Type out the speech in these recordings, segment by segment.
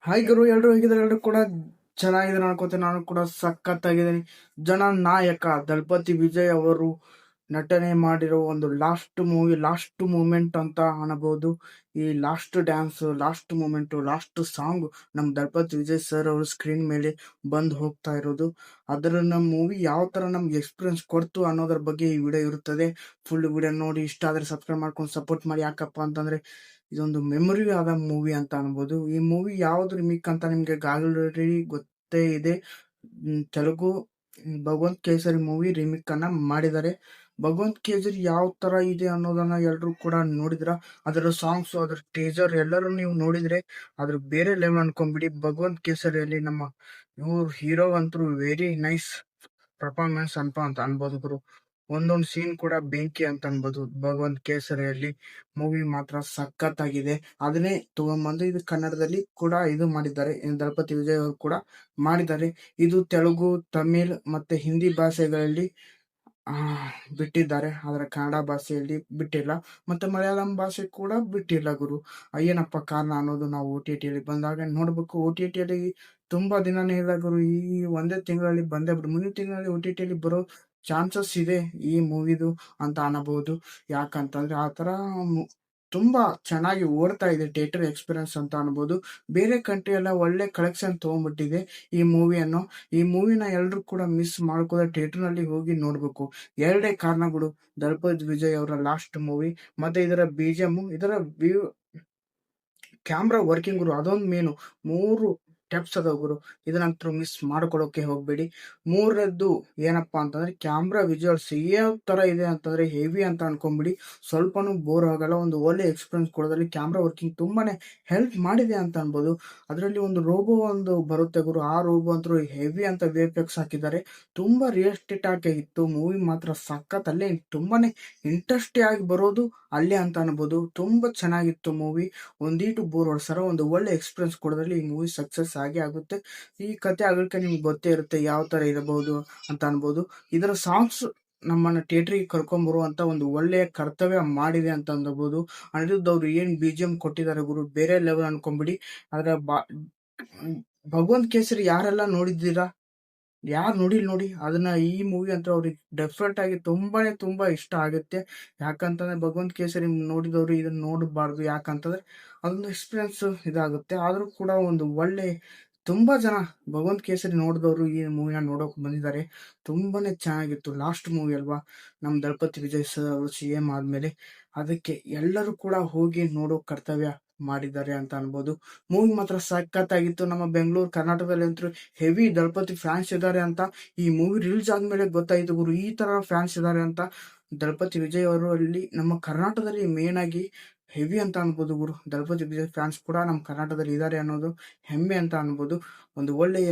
Hi ಗುರು, ಎಲ್ರು ಹೇಗಿದ್ದಾರೆ? ಎಲ್ರು ಕೂಡ ಚೆನ್ನಾಗಿದ್ದಾರೆ ಅನ್ಕೋತೀನಿ. ನಾನು ಕೂಡ ಸಖತ್ತಾಗಿದ್ದೀನಿ. ಜನನಾಯಕ ದಳಪತಿ ವಿಜಯ್ ಅವರು ನಟನೆ ಮಾಡಿರೋ ಒಂದು ಲಾಸ್ಟ್ ಮೂವಿ, ಲಾಸ್ಟ್ ಮೂಮೆಂಟ್ ಅಂತ ಅನ್ನಬಹುದು. ಈ last dance, last moment, last song ನಮ್ ದಳಪತಿ ವಿಜಯ್ ಸರ್ ಅವರು ಸ್ಕ್ರೀನ್ ಮೇಲೆ ಬಂದು ಹೋಗ್ತಾ ಇರೋದು. ಅದರ ನಮ್ಮ ಮೂವಿ ಯಾವ ತರ ನಮ್ಗೆ ಎಕ್ಸ್ಪೀರಿಯನ್ಸ್ ಕೊಡ್ತು ಅನ್ನೋದ್ರ ಬಗ್ಗೆ ಈ ವಿಡಿಯೋ ಇರುತ್ತದೆ. ಫುಲ್ ವಿಡಿಯೋ ನೋಡಿ, ಇಷ್ಟ ಆದ್ರೆ ಸಬ್ಸ್ಕ್ರೈಬ್ ಮಾಡ್ಕೊಂಡು ಸಪೋರ್ಟ್ ಮಾಡಿ. ಯಾಕಪ್ಪ ಅಂತಂದ್ರೆ ಇದೊಂದು ಮೆಮೊರಿ ಆದ ಮೂವಿ ಅಂತ ಅನ್ಬೋದು. ಈ ಮೂವಿ ಯಾವ್ದು ರಿಮಿಕ್ ಅಂತ ನಿಮ್ಗೆ ಆಲ್ರೆಡಿ ಗೊತ್ತೇ ಇದೆ. ತೆಲುಗು ಭಗವಂತ್ ಕೇಸರಿ ಮೂವಿ ರಿಮಿಕ್ ಅನ್ನ ಮಾಡಿದ್ದಾರೆ. ಭಗವಂತ್ ಕೇಸರಿ ಯಾವ ತರ ಇದೆ ಅನ್ನೋದನ್ನ ಎಲ್ರು ಕೂಡ ನೋಡಿದ್ರ. ಅದರ ಸಾಂಗ್ಸ್, ಅದರ ಟೀಸರ್ ಎಲ್ಲರೂ ನೀವು ನೋಡಿದ್ರೆ ಅದ್ರ ಬೇರೆ ಲೆವೆಲ್ ಅನ್ಕೊಂಡ್ಬಿಡಿ. ಭಗವಂತ್ ಕೇಸರಿಯಲ್ಲಿ ನಮ್ಮ ಇವ್ರು ಹೀರೋ ಅಂತೂ ವೆರಿ ನೈಸ್ ಪರ್ಫಾರ್ಮೆನ್ಸ್ ಅಂತ ಅನ್ಬೋದು ಗುರು. ಒಂದೊಂದು ಸೀನ್ ಕೂಡ ಬೆಂಕಿ ಅಂತ ಅನ್ಬೋದು. ಭಗವಂತ್ ಕೇಸರಿಯಲ್ಲಿ ಮೂವಿ ಮಾತ್ರ ಸಖತ್ತಾಗಿದೆ. ಅದನ್ನೇ ತಗೊಂಡ್ಬಂದು ಇದು ಕನ್ನಡದಲ್ಲಿ ಕೂಡ ಇದು ಮಾಡಿದ್ದಾರೆ. ದಳಪತಿ ವಿಜಯ್ ಅವರು ಕೂಡ ಮಾಡಿದ್ದಾರೆ. ಇದು ತೆಲುಗು, ತಮಿಳ್ ಮತ್ತೆ ಹಿಂದಿ ಭಾಷೆಗಳಲ್ಲಿ ಆ ಬಿಟ್ಟಿದ್ದಾರೆ. ಆದ್ರೆ ಕನ್ನಡ ಭಾಷೆಯಲ್ಲಿ ಬಿಟ್ಟಿಲ್ಲ, ಮತ್ತೆ ಮಲಯಾಳಂ ಭಾಷೆ ಕೂಡ ಬಿಟ್ಟಿಲ್ಲ ಗುರು. ಏನಪ್ಪ ಕಾರಣ ಅನ್ನೋದು ನಾವು OTT ಬಂದಾಗ ನೋಡ್ಬೇಕು. OTT ತುಂಬಾ ದಿನನೇ ಇಲ್ಲ ಗುರು. ಈ ಒಂದೇ ತಿಂಗಳಲ್ಲಿ ಬಂದೇ ಬಿಡು. ಮುಂದಿನ ತಿಂಗಳಲ್ಲಿ OTT ಬರೋ ಚಾನ್ಸಸ್ ಇದೆ ಈ ಮೂವಿದು ಅಂತ ಅನ್ನಬಹುದು. ಯಾಕಂತಂದ್ರೆ ಆತರ ತುಂಬಾ ಚೆನ್ನಾಗಿ ಓಡ್ತಾ ಇದೆ. ಥಿಯೇಟರ್ ಎಕ್ಸ್ಪೀರಿಯನ್ಸ್ ಅಂತ ಅನ್ಬೋದು. ಬೇರೆ ಕಂಟ್ರಿ ಎಲ್ಲ ಒಳ್ಳೆ ಕಲೆಕ್ಷನ್ ತಗೊಂಡ್ಬಿಟ್ಟಿದೆ ಈ ಮೂವಿಯನ್ನು. ಈ ಮೂವಿನ ಎಲ್ರು ಕೂಡ ಮಿಸ್ ಮಾಡ್ಕೋದ ಥಿಯೇಟರ್ ನಲ್ಲಿ ಹೋಗಿ ನೋಡ್ಬೇಕು. ಎರಡೇ ಕಾರಣಗಳು: ದಳಪತಿ ವಿಜಯ್ ಅವರ ಲಾಸ್ಟ್ ಮೂವಿ, ಮತ್ತೆ ಇದರ BGM, ಇದರ ಕ್ಯಾಮ್ರಾ ವರ್ಕಿಂಗ್ ಗುರು, ಅದೊಂದು ಮೇನು. ಮೂರು ಸ್ಟೆಪ್ಸ್ ಅದಾವ ಗುರು, ಇದನ್ನಂತೂ ಮಿಸ್ ಮಾಡ್ಕೊಳ್ಳೋಕೆ ಹೋಗ್ಬೇಡಿ. ಮೂರದ್ದು ಏನಪ್ಪಾ ಅಂತಂದ್ರೆ ಕ್ಯಾಮ್ರಾ ವಿಜುವಲ್ಸ್ ಯಾವ ತರ ಇದೆ ಅಂತಂದ್ರೆ ಹೆವಿ ಅಂತ ಅನ್ಕೊಂಬಿಡಿ. ಸ್ವಲ್ಪನೂ ಬೋರ್ ಆಗಲ್ಲ. ಒಂದು ಒಳ್ಳೆ ಎಕ್ಸ್ಪೀರಿಯನ್ಸ್ ಕೊಡೋದ್ರಲ್ಲಿ ಕ್ಯಾಮ್ರಾ ವರ್ಕಿಂಗ್ ತುಂಬಾನೇ ಹೆಲ್ಪ್ ಮಾಡಿದೆ ಅಂತ ಅನ್ಬೋದು. ಅದರಲ್ಲಿ ಒಂದು ರೋಬೋ ಒಂದು ಬರುತ್ತೆ ಗುರು, ಆ ರೋಬೋ ಅಂತೂ ಹೆವಿ ಅಂತ VFX ಹಾಕಿದ್ದಾರೆ. ತುಂಬಾ ರಿಯಲಿಸ್ಟಿಕ್ ಆಗಿತ್ತು ಮೂವಿ ಮಾತ್ರ. ಸಖತ್ ಅಲ್ಲೇ ತುಂಬಾನೇ ಇಂಟ್ರೆಸ್ಟ್ ಆಗಿ ಬರೋದು ಅಲ್ಲೇ ಅಂತ ಅನ್ಬೋದು. ತುಂಬಾ ಚೆನ್ನಾಗಿತ್ತು ಮೂವಿ. ಒಂದೀಟು ಬೋರ್ ಹೊಡ್ಸರ, ಒಂದು ಒಳ್ಳೆ ಎಕ್ಸ್ಪೀರಿಯನ್ಸ್ ಕೊಡೋದ್ರಲ್ಲಿ ಈ ಮೂವಿ ಸಕ್ಸಸ್ ಆಗಿ ಆಗುತ್ತೆ. ಈ ಕತೆ ಆಗಲಿಕ್ಕೆ ನಿಮ್ಗೆ ಗೊತ್ತೇ ಇರುತ್ತೆ ಯಾವ ತರ ಇರಬಹುದು ಅಂತ ಅನ್ಬೋದು. ಇದರ ಸಾಂಗ್ಸ್ ನಮ್ಮನ್ನ ಥಿಯೇಟರ್ಗೆ ಕರ್ಕೊಂಡ್ಬರುವಂತ ಒಂದು ಒಳ್ಳೆಯ ಕರ್ತವ್ಯ ಮಾಡಿದೆ ಅಂತ ಅನ್ಬೋದು. ಅನಿರುದ್ಧ್ ಅವ್ರು ಏನ್ BGM ಕೊಟ್ಟಿದ್ದಾರೆ ಗುರು, ಬೇರೆ ಲೆವೆಲ್ ಅನ್ಕೊಂಬಿಡಿ. ಆದ್ರೆ ಭಗವಂತ್ ಕೇಸರಿ ಯಾರೆಲ್ಲ ನೋಡಿದ್ದೀರಾ, ಯಾರು ನೋಡಿಲ್ ನೋಡಿ, ಅದನ್ನ ಈ ಮೂವಿ ಅಂತ ಅವ್ರಿಗೆ ಡೆಫಿನೆಟ್ ಆಗಿ ತುಂಬಾ ಇಷ್ಟ ಆಗುತ್ತೆ. ಯಾಕಂತಂದ್ರೆ ಭಗವಂತ್ ಕೇಸರಿ ನೋಡಿದವರು ಇದನ್ನ ನೋಡಬಾರ್ದು. ಯಾಕಂತಂದ್ರೆ ಅದೊಂದು ಎಕ್ಸ್ಪೀರಿಯನ್ಸ್ ಇದಾಗುತ್ತೆ. ಆದ್ರೂ ಕೂಡ ಒಂದು ಒಳ್ಳೆ ತುಂಬಾ ಜನ ಭಗವಂತ್ ಕೇಸರಿ ನೋಡಿದವರು ಈ ಮೂವಿನ ನೋಡೋಕ್ ಬಂದಿದ್ದಾರೆ. ತುಂಬಾನೇ ಚೆನ್ನಾಗಿತ್ತು. ಲಾಸ್ಟ್ ಮೂವಿ ಅಲ್ವಾ, ನಮ್ ದಳಪತಿ ವಿಜಯ್ ಸರ್ ಅವರು CM ಆದ್ಮೇಲೆ. ಅದಕ್ಕೆ ಎಲ್ಲರೂ ಕೂಡ ಹೋಗಿ ನೋಡೋ ಕರ್ತವ್ಯ ಮಾಡಿದ್ದಾರೆ ಅಂತ ಅನ್ಬೋದು. ಮೂವಿ ಮಾತ್ರ ಸಖತ್ತಾಗಿತ್ತು. ನಮ್ಮ ಬೆಂಗಳೂರು ಕರ್ನಾಟಕದಲ್ಲಿ ಅಂತೂ ಹೆವಿ ದಳಪತಿ ಫ್ಯಾನ್ಸ್ ಇದ್ದಾರೆ ಅಂತ ಈ ಮೂವಿ ರಿಲೀಸ್ ಆದ್ಮೇಲೆ ಗೊತ್ತಾಯ್ತು ಗುರು. ಈ ತರ ಫ್ಯಾನ್ಸ್ ಇದ್ದಾರೆ ಅಂತ ದಳಪತಿ ವಿಜಯ್ ಅವರು ಅಲ್ಲಿ ನಮ್ಮ ಕರ್ನಾಟಕದಲ್ಲಿ ಮೇನ್ ಆಗಿ ಹೆವಿ ಅಂತ ಅನ್ಬೋದು ಗುರು. ದಳಪತಿ ವಿಜಯ್ ಫ್ಯಾನ್ಸ್ ಕೂಡ ನಮ್ಮ ಕರ್ನಾಟಕದಲ್ಲಿ ಇದ್ದಾರೆ ಅನ್ನೋದು ಹೆಮ್ಮೆ ಅಂತ ಅನ್ಬೋದು. ಒಂದು ಒಳ್ಳೆಯ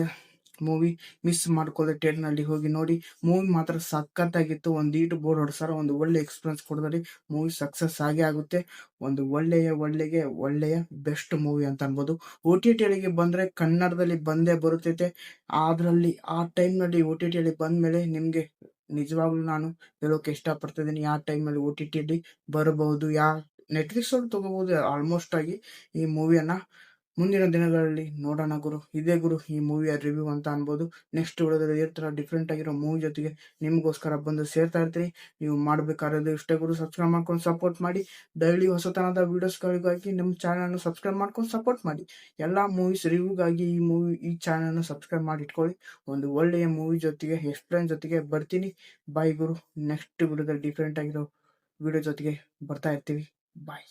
ಮೂವಿ, ಮಿಸ್ ಮಾಡ್ಕೊಳ್ಳದೆ ಥಿಯೇಟರ್ ನಲ್ಲಿ ಹೋಗಿ ನೋಡಿ. ಮೂವಿ ಮಾತ್ರ ಸಖತ್ತಾಗಿತ್ತು. ಒಂದೀಟು ಬೋರ್ಡ್ ಹೊಡ್ಸಾರ, ಒಂದು ಒಳ್ಳೆ ಎಕ್ಸ್ಪೀರಿಯನ್ಸ್ ಕೊಡೋದ್ರಲ್ಲಿ ಮೂವಿ ಸಕ್ಸಸ್ ಆಗೇ ಆಗುತ್ತೆ. ಒಂದು ಒಳ್ಳೆಯ ಬೆಸ್ಟ್ ಮೂವಿ ಅಂತ ಅನ್ಬೋದು. OTT ಬಂದ್ರೆ ಕನ್ನಡದಲ್ಲಿ ಬಂದೇ ಬರುತ್ತೈತೆ. ಅದ್ರಲ್ಲಿ ಆ ಟೈಮ್ ನಲ್ಲಿ OTT ಬಂದ್ಮೇಲೆ ನಿಮ್ಗೆ ನಿಜವಾಗ್ಲೂ ನಾನು ಹೇಳೋಕೆ ಇಷ್ಟಪಡ್ತಿದ್ದೀನಿ, ಯಾವ ಟೈಮಲ್ಲಿ OTT ಬರಬಹುದು, ನೆಟ್ಫ್ಲಿಕ್ಸ್ ಅವ್ರು ತಗೋಬಹುದು ಆಲ್ಮೋಸ್ಟ್ ಆಗಿ ಈ ಮೂವಿಯನ್ನ. ಮುಂದಿನ ದಿನಗಳಲ್ಲಿ ನೋಡೋಣ ಗುರು. ಇದೇ ಗುರು ಈ ಮೂವಿಯ ರಿವ್ಯೂ ಅಂತ ಅನ್ಬೋದು. ನೆಕ್ಸ್ಟ್ ವಿಡಿಯೋದಲ್ಲಿ ಇದೇ ತರ ಡಿಫ್ರೆಂಟ್ ಆಗಿರೋ ಮೂವಿ ಜೊತೆಗೆ ನಿಮ್ಗೋಸ್ಕರ ಬಂದು ಸೇರ್ತಾ ಇರ್ತೀನಿ. ನೀವು ಮಾಡ್ಬೇಕಾದ್ರೆ ಇಷ್ಟೇ ಗುರು, ಸಬ್ಸ್ಕ್ರೈಬ್ ಮಾಡ್ಕೊಂಡು ಸಪೋರ್ಟ್ ಮಾಡಿ. ಡೈಲಿ ಹೊಸತನದ ವಿಡಿಯೋಸ್ಗಳಿಗಾಗಿ ನಿಮ್ಮ ಚಾನಲ್ ಅನ್ನು ಸಬ್ಸ್ಕ್ರೈಬ್ ಮಾಡ್ಕೊಂಡು ಸಪೋರ್ಟ್ ಮಾಡಿ. ಎಲ್ಲಾ ಮೂವೀಸ್ ರಿವ್ಯೂಗಾಗಿ ಈ ಚಾನಲ್ ಅನ್ನು ಸಬ್ಸ್ಕ್ರೈಬ್ ಮಾಡಿ ಇಟ್ಕೊಳ್ಳಿ. ಒಂದು ಒಳ್ಳೆಯ ಮೂವಿ ಜೊತೆಗೆ ಎಕ್ಸ್ಪ್ಲೇನ್ ಜೊತೆಗೆ ಬರ್ತೀನಿ. ಬಾಯ್ ಗುರು. ನೆಕ್ಸ್ಟ್ ವಿಡಿಯೋದಲ್ಲಿ ಡಿಫ್ರೆಂಟ್ ಆಗಿರೋ ವಿಡಿಯೋ ಜೊತೆಗೆ ಬರ್ತಾ ಇರ್ತೀವಿ. ಬಾಯ್.